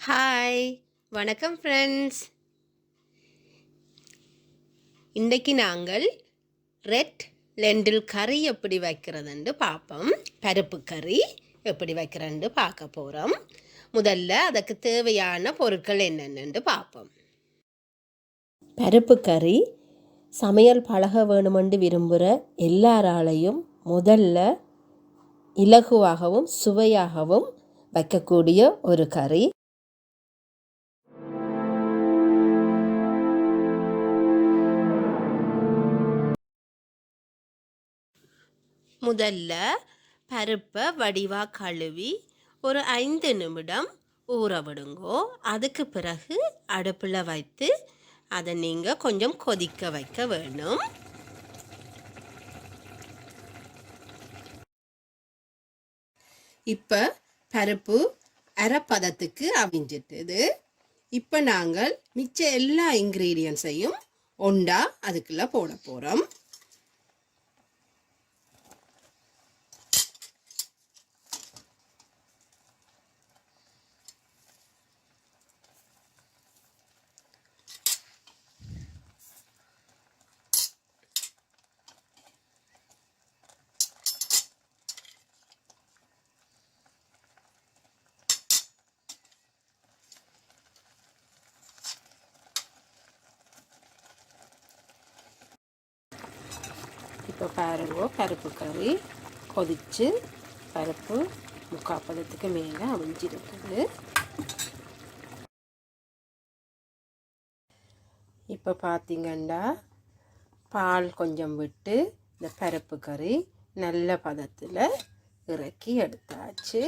Hi, வணக்கம் friends. இன்றைக்கி நாங்கள் ரெட் லெண்டில் கறி எப்படி வைக்கிறதுன்னு பார்ப்போம். பருப்பு கறி எப்படி வைக்கிறேன்னு பார்க்க போகிறோம். முதல்ல அதுக்கு தேவையான பொருட்கள் என்னென்னு பார்ப்போம். பருப்பு கறி சமையல் பழக வேணுமென்று விரும்புகிற எல்லாராலையும் முதல்ல இலகுவாகவும் சுவையாகவும் வைக்கக்கூடிய ஒரு கறி. முதல்ல பருப்பை வடிவாக கழுவி ஒரு 5 நிமிடம் ஊற விடுங்கோ. அதுக்கு பிறகு அடுப்பில் வைத்து அதை நீங்கள் கொஞ்சம் கொதிக்க வைக்க வேணும். இப்போ பருப்பு அரைப்பதத்துக்கு அவிஞ்சிட்டுது. இப்போ நாங்கள் மிச்ச எல்லா இன்க்ரீடியன்ஸையும் ஒண்டா அதுக்குள்ளே போட போகிறோம். இப்போ பாருங்க, பருப்பு கறி கொதித்து பருப்பு 3/4 பதத்துக்கு மேலே அவிஞ்சிருக்குது. இப்போ பார்த்திங்கன்னா பால் கொஞ்சம் விட்டு இந்த பருப்பு கறி நல்ல பதத்தில் இறக்கி எடுத்தாச்சு.